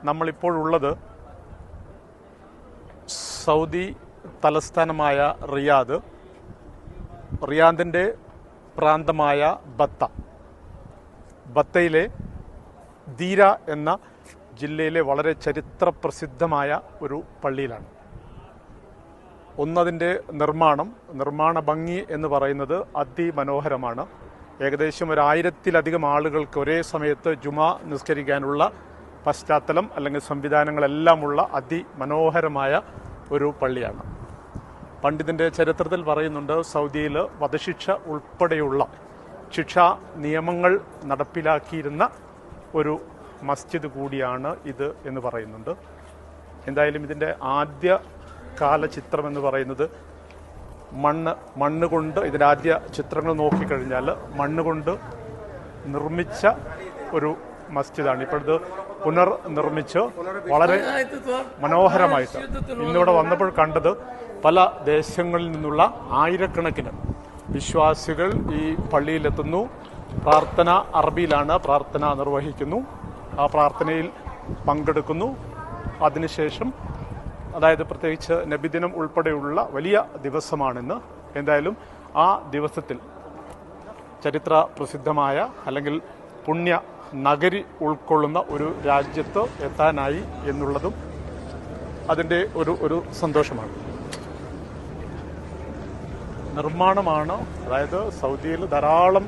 നമ്മളിപ്പോഴുള്ളത് Saudi തലസ്ഥാനമായ റിയാദിൻ്റെ പ്രാന്തമായ ബത്തയിലെ ദീര എന്ന ജില്ലയിലെ വളരെ ചരിത്രപ്രസിദ്ധമായ ഒരു പള്ളിയിലാണ്. ഒന്നതിൻ്റെ നിർമ്മാണ ഭംഗി എന്ന് പറയുന്നത് അതിമനോഹരമാണ്. ഏകദേശം 1000-ലധികം ആളുകൾക്ക് ഒരേ സമയത്ത് ജുമാ നിസ്കരിക്കാനുള്ള പശ്ചാത്തലം അല്ലെങ്കിൽ സംവിധാനങ്ങളെല്ലാമുള്ള അതിമനോഹരമായ ഒരു പള്ളിയാണ്. പണ്ഡിതിൻ്റെ ചരിത്രത്തിൽ പറയുന്നുണ്ട്, സൗദിയിൽ വധശിക്ഷ ഉൾപ്പെടെയുള്ള ശിക്ഷാ നിയമങ്ങൾ നടപ്പിലാക്കിയിരുന്ന ഒരു മസ്ജിദ് കൂടിയാണ് ഇത് എന്ന് പറയുന്നുണ്ട്. എന്തായാലും ഇതിൻ്റെ ആദ്യ കാല ചിത്രം എന്ന് പറയുന്നത് മണ്ണ് കൊണ്ട്, ഇതിൻ്റെ ആദ്യ ചിത്രങ്ങൾ നോക്കിക്കഴിഞ്ഞാൽ മണ്ണ് കൊണ്ട് നിർമ്മിച്ച ഒരു മസ്ജിദാണ്. ഇപ്പോഴത് പുനർനിർമ്മിച്ച് വളരെ മനോഹരമായിട്ട് ഇന്നിവിടെ വന്നപ്പോൾ കണ്ടത് പല ദേശങ്ങളിൽ നിന്നുള്ള ആയിരക്കണക്കിന് വിശ്വാസികൾ ഈ പള്ളിയിലെത്തുന്നു. പ്രാർത്ഥന അറബിയിലാണ് പ്രാർത്ഥന നിർവഹിക്കുന്നു. ആ പ്രാർത്ഥനയിൽ പങ്കെടുക്കുന്നു. അതിനുശേഷം, അതായത് പ്രത്യേകിച്ച് നബിദിനം ഉൾപ്പെടെയുള്ള വലിയ ദിവസമാണിന്ന്. എന്തായാലും ആ ദിവസത്തിൽ ചരിത്ര പ്രസിദ്ധമായ അല്ലെങ്കിൽ പുണ്യ നഗരി ഉൾക്കൊള്ളുന്ന ഒരു രാജ്യത്ത് എത്താനായി എന്നുള്ളതും അതിൻ്റെ ഒരു സന്തോഷമാണ്. നിർമ്മാണമാണ്. അതായത് സൗദിയിൽ ധാരാളം,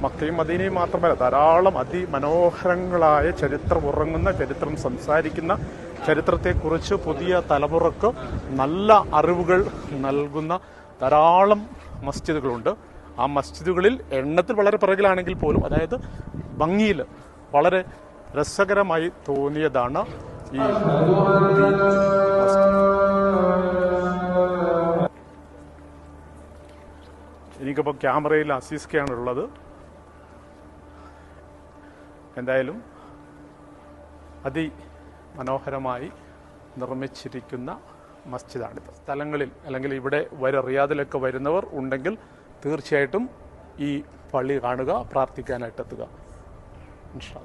മക്കയും മദീനയും മാത്രമല്ല, ധാരാളം അതിമനോഹരങ്ങളായ ചരിത്രം ഉറങ്ങുന്ന, ചരിത്രം സംസാരിക്കുന്ന, ചരിത്രത്തെക്കുറിച്ച് പുതിയ തലമുറക്ക് നല്ല അറിവുകൾ നൽകുന്ന ധാരാളം മസ്ജിദുകളുണ്ട്. ആ മസ്ജിദുകളിൽ എണ്ണത്തിൽ വളരെ പിറകിലാണെങ്കിൽ പോലും, അതായത് ഭംഗിയിൽ വളരെ രസകരമായി തോന്നിയതാണ് ഈ എനിക്കിപ്പോൾ ക്യാമറയിൽ അസീസ്കയാണ് ഉള്ളത്. എന്തായാലും അതിമനോഹരമായി നിർമ്മിച്ചിരിക്കുന്ന മസ്ജിദാണിത്. സ്ഥലങ്ങളിൽ അല്ലെങ്കിൽ ഇവിടെ റിയാദിലൊക്കെ വരുന്നവർ ഉണ്ടെങ്കിൽ തീർച്ചയായിട്ടും ഈ പള്ളി കാണുക, പ്രാർത്ഥിക്കാനായിട്ടെത്തുക. ഇൻഷാ അല്ലാഹ്.